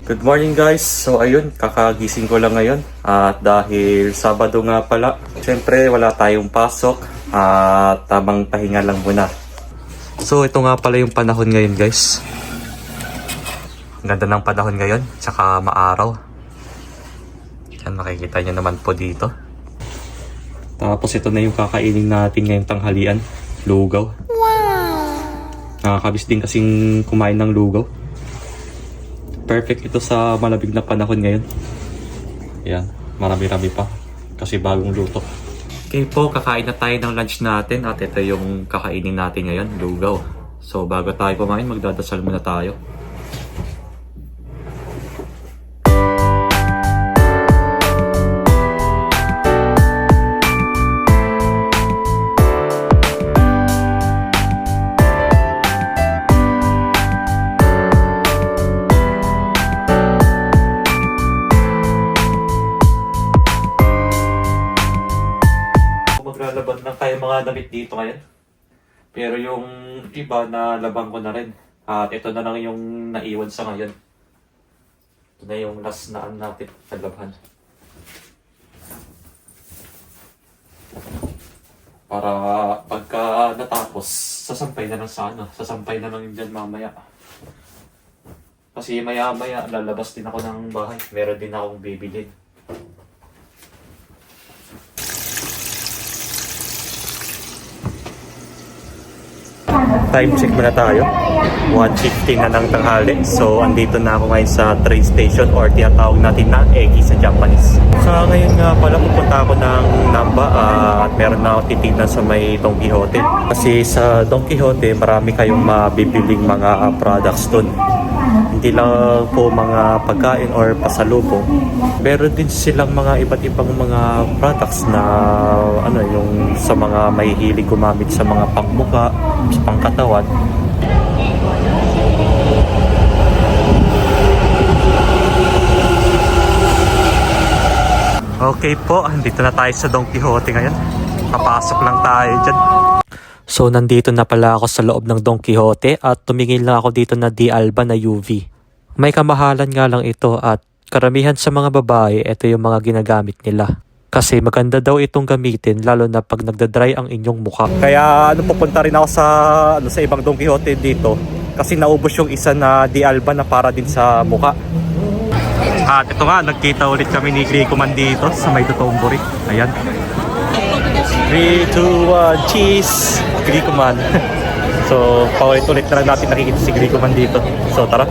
Good morning guys. So ayun, kakagising ko lang ngayon. At dahil Sabado nga pala, syempre wala tayong pasok at tamang pahinga lang muna. So ito nga pala yung panahon ngayon guys. Ang ganda ng panahon ngayon, tsaka maaraw. Yan, makikita nyo naman po dito. Tapos ito na yung kakainin natin ngayong tanghalian, lugaw. Wow! Nakakabis din kasing kumain ng lugaw. Perfect ito sa malamig na panahon ngayon. Yan, marami-rami pa. Kasi bagong luto. Okay po, kakain na tayo ng lunch natin. At ito yung kakainin natin ngayon, lugaw. So bago tayo kumain, magdadasal muna tayo. Maglalaban lang tayo mga damit dito ngayon. Pero yung iba na labang ko na rin. At ito na lang yung naiwan sa ngayon. Ito na yung last na natin sa labhan. Para pagka natapos, sasampay na lang sa ano. Sasampay na lang yun dyan mamaya. Kasi maya-maya lalabas din ako ng bahay. Meron din akong bibilin. Time check muna tayo. 1:15 na ng tanghali. So, andito na ako ngayon sa train station or tinatawag natin na Eki sa Japanese. Sa ngayon nga pala, pupunta ako ng Namba at meron na ako titignan sa may Don Quijote. Kasi sa Don Quijote, marami kayong mabibiling mga products dun. Hindi lang po mga pagkain or pasalubong. Meron din silang mga iba't ibang mga products na ano yung sa mga may hilig gumamit sa mga pangmuka, sa pangkatawan. Okay po, andito na tayo sa Don Quijote ngayon. Papasok lang tayo dyan. So nandito na pala ako sa loob ng Don Quijote at tumingin lang ako dito na Di Alba na UV. May kamahalan nga lang ito at karamihan sa mga babae, ito yung mga ginagamit nila. Kasi maganda daw itong gamitin lalo na pag nagda-dry ang inyong mukha. Kaya pupunta rin ako sa ibang Don Quijote dito kasi naubos yung isa na Di Alba na para din sa mukha. At ito nga, nagkita ulit kami ni Grico Man dito sa may Dotonbori. Ayan. 3, 2, 1, cheese! Grico Man. So, paulit-ulit na lang natin nakikita si Grico Man dito. So, tara.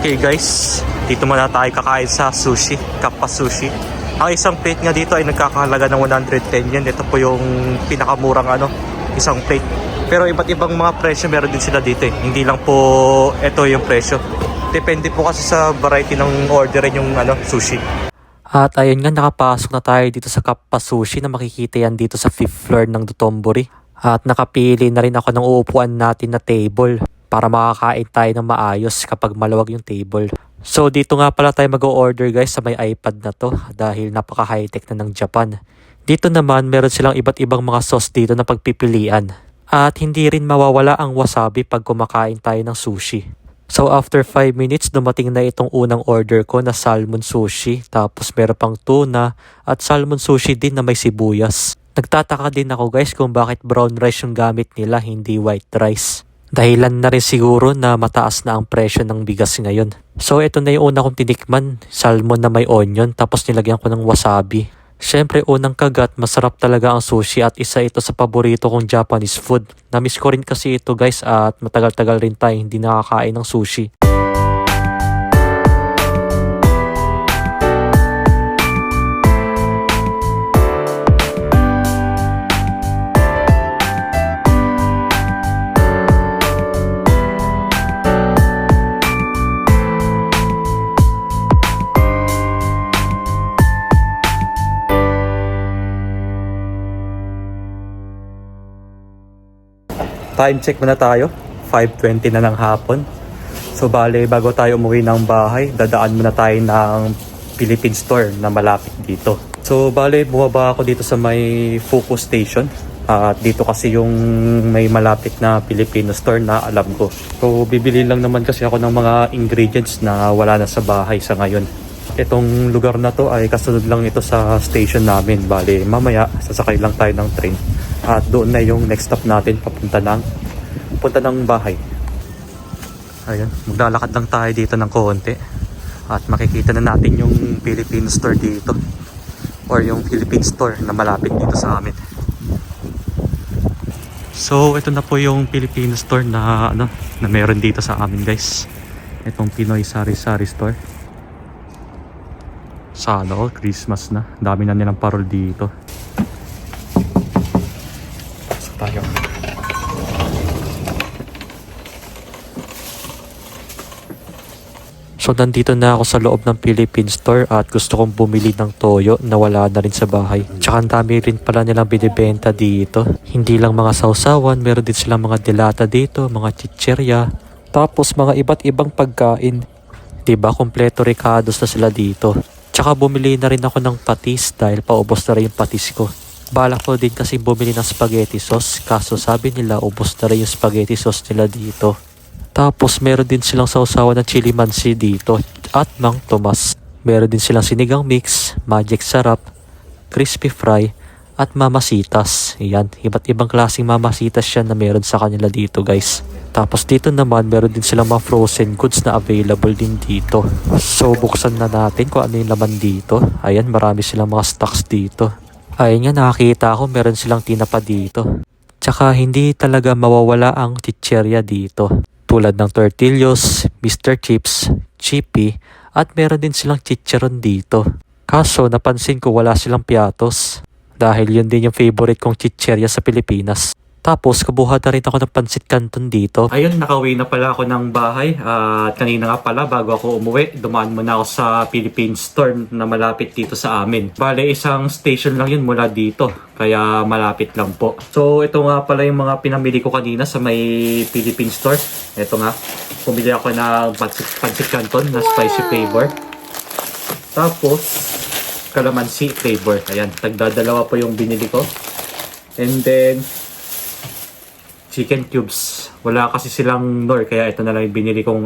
Okay guys, dito muna tayo kakain sa sushi, Kappa Sushi. Ang isang plate nga dito ay nagkakahalaga ng 110 yen. Ito po yung pinakamurang isang plate. Pero iba't ibang mga presyo meron din sila dito eh. Hindi lang po ito yung presyo. Depende po kasi sa variety ng orderin yung sushi. At ayun nga, nakapasok na tayo dito sa Kappa Sushi na makikita yan dito sa 5th floor ng Dotonbori. At nakapili na rin ako ng uupuan natin na table para makakain tayo ng maayos kapag maluwag yung table. So dito nga pala tayo mag-o-order guys sa may iPad na to dahil napaka high-tech na ng Japan. Dito naman meron silang iba't ibang mga sauce dito na pagpipilian. At hindi rin mawawala ang wasabi pag kumakain tayo ng sushi. So after 5 minutes dumating na itong unang order ko na salmon sushi. Tapos meron pang tuna at salmon sushi din na may sibuyas. Nagtataka din ako guys kung bakit brown rice yung gamit nila, hindi white rice. Dahilan na rin siguro na mataas na ang presyo ng bigas ngayon. So ito na yung una kong tinikman, salmon na may onion tapos nilagyan ko ng wasabi. Siyempre, unang kagat, masarap talaga ang sushi at isa ito sa paborito kong Japanese food. Namiss ko rin kasi ito guys at matagal-tagal rin tayo hindi nakakain ng sushi. Time check muna tayo. 5:20 na ng hapon. So bale, bago tayo umuwi ng bahay, dadaan muna tayo ng Philippine store na malapit dito. So bale, bumaba ako dito sa may Focus Station. At dito kasi yung may malapit na Filipino store na alam ko. So bibili lang naman kasi ako ng mga ingredients na wala na sa bahay sa ngayon. Itong lugar na to ay kasunod lang ito sa station namin. Bale, mamaya sasakay lang tayo ng train. At doon na yung next stop natin papunta ng bahay. Ayun, maglalakad lang tayo dito ng konti. At makikita na natin yung Philippine store dito. Or yung Philippine store na malapit dito sa amin. So, ito na po yung Philippine store na meron dito sa amin, guys. Itong Pinoy Sari-Sari store. Sana all Christmas na. Dami na nilang parol dito. So tayo. So nandito na ako sa loob ng Philippine store at gusto kong bumili ng toyo na wala na rin sa bahay. Tsaka ang dami rin pala nilang binibenta dito. Hindi lang mga sausawan, meron din silang mga delata dito, mga chicherya. Tapos mga iba't ibang pagkain. Diba, kompleto ricados na sila dito. Tsaka bumili na rin ako ng patis dahil paubos na rin yung patis ko. Balak ko din kasi bumili ng spaghetti sauce, kaso sabi nila ubos na rin yung spaghetti sauce nila dito. Tapos meron din silang sausawan ng chili mansi dito at Mang Tomas. Meron din silang sinigang mix, magic sarap, crispy fry at mamasitas. Ayan, iba't ibang klaseng mamasitas yan na meron sa kanila dito guys. Tapos dito naman meron din silang mga frozen goods na available din dito. So buksan na natin kung ano yung laman dito. Ayan, marami silang mga stocks dito. Ayan nga, nakakita ako meron silang tinapa dito. Tsaka hindi talaga mawawala ang chicherya dito. Tulad ng tortillos, Mr. Chips, Chippy, at meron din silang chicharon dito. Kaso napansin ko wala silang piatos. Dahil yun din yung favorite kong chicherya sa Pilipinas. Tapos kabuhat na rin ako ng pansit canton dito. Ayun, nakauwi na pala ako ng bahay. At kanina nga pala bago ako umuwi, dumaan muna ako sa Philippine store na malapit dito sa amin. Bale, isang station lang yun mula dito. Kaya malapit lang po. So ito nga pala yung mga pinamili ko kanina sa may Philippine store. Ito nga, pumili ako ng pansit canton na spicy flavor. Tapos calamansi flavor. Ayan, tagdadalawa po yung binili ko. And then chicken cubes. Wala kasi silang nor, kaya ito na lang yung binili kong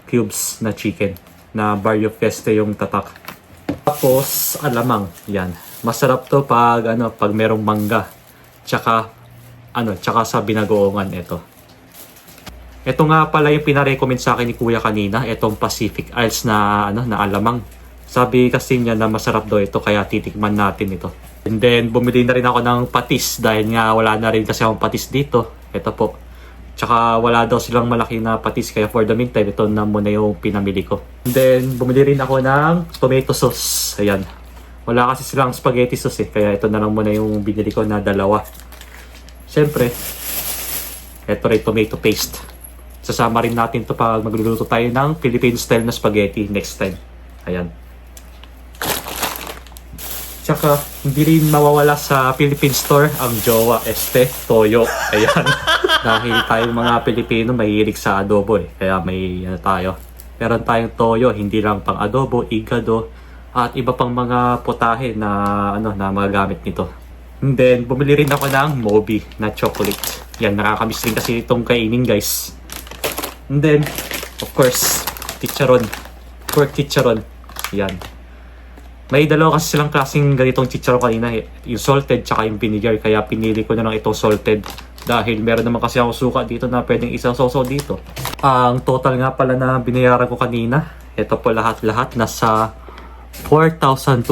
cubes na chicken na Barrio Feste yung tatak. Tapos alamang, yan. Masarap to pag pag merong mangga. Tsaka sa binagoongan ito. Ito nga pala yung pina-recommend sa akin ni Kuya kanina, itong Pacific Isles na na alamang. Sabi kasi niya na masarap daw ito, kaya titikman natin ito. And then bumili na rin ako ng patis dahil nga wala na rin kasi akong patis dito. Ito po. Tsaka wala daw silang malaki na patis, kaya for the meantime, ito na muna yung pinamili ko. And then, bumili rin ako ng tomato sauce. Ayan. Wala kasi silang spaghetti sauce kaya ito na lang muna yung binili ko na dalawa. Siyempre, ito rin tomato paste. Sasama rin natin to pag magluluto tayo ng Philippine style na spaghetti next time. Ayan. Tsaka, hindi rin mawawala sa Philippine store ang jowa toyo. Ayan. Dahil tayong mga Pilipino mahilig sa adobo Kaya may tayo. Meron tayong toyo, hindi lang pang adobo, igado, at iba pang mga putahe na na magagamit nito. And then, bumili rin ako ng Moby na chocolate. Yan, nakakamiss rin kasi itong kainin guys. And then, of course, chicharon. Pork chicharon. Yan. May dalawa kasi silang klaseng ganitong chicharon kanina yung salted tsaka yung vinegar, kaya pinili ko na lang itong salted dahil meron naman kasi ako suka dito na pwedeng isang soso dito. Ang total nga pala na binayaran ko kanina, ito po lahat-lahat nasa 4,240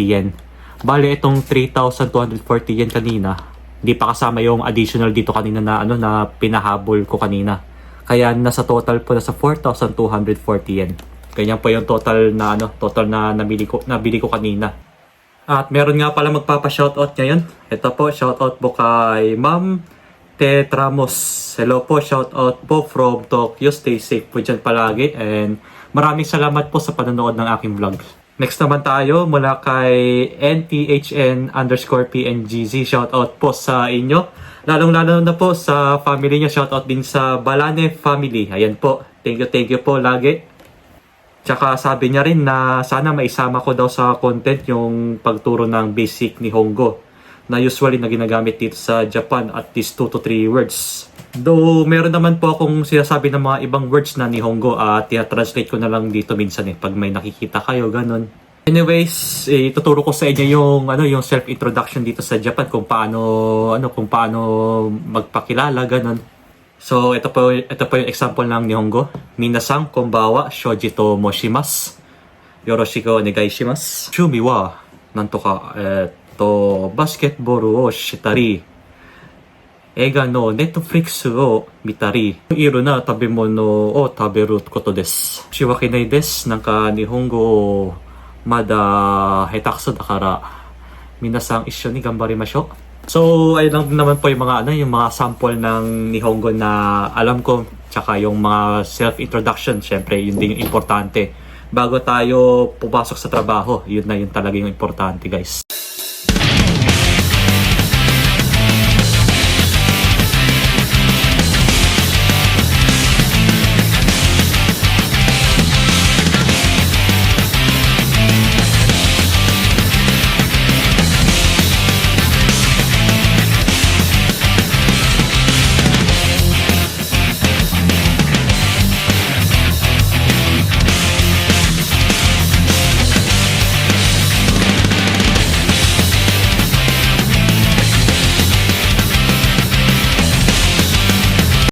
yen. Bale, itong 3,240 yen kanina, hindi pa kasama yung additional dito kanina na na pinahabol ko kanina. Kaya nasa total po nasa 4,240 yen. Ganyan po yung total na nabili ko kanina. At meron nga pala magpapa-shoutout ngayon. Ito po, shoutout po kay Ma'am Tetramos. Hello po, shoutout po from Tokyo. Stay safe po dyan palagi. And maraming salamat po sa panonood ng aking vlog. Next naman tayo mula kay NTHN_PNGZ. Shoutout po sa inyo. Lalong-lalo na po sa family niya. Shoutout din sa Balane family. Ayan po. Thank you po lagi. Tsaka sabi niya rin na sana maisama ko daw sa content yung pagturo ng basic Nihongo na usually na ginagamit dito sa Japan at least 2 to 3 words. Though meron naman po akong sinasabi ng mga ibang words na Nihongo at translate ko na lang dito minsan pag may nakikita kayo ganun. Anyways, ituturo ko sa inyo yung self-introduction dito sa Japan kung paano magpakilala ganun. So, ito po yung example ng Nihongo. Minasan, konbawa, shoji to moshimasu. Yoroshiku onegai shimasu. Shumi wa, nanto ka, basketball o shitari, eiga no Netflix o mitari, iru na tabemono o taberu koto desu. Shiwakinai desu. Nanka Nihongo mada hetakuso dakara, minasan issho ni ganbarimashou. So, ayun lang naman po yung mga sample ng Nihongo na alam ko. Tsaka yung mga self-introduction, syempre, yun din yung importante. Bago tayo pumasok sa trabaho, yun talaga yung importante, guys.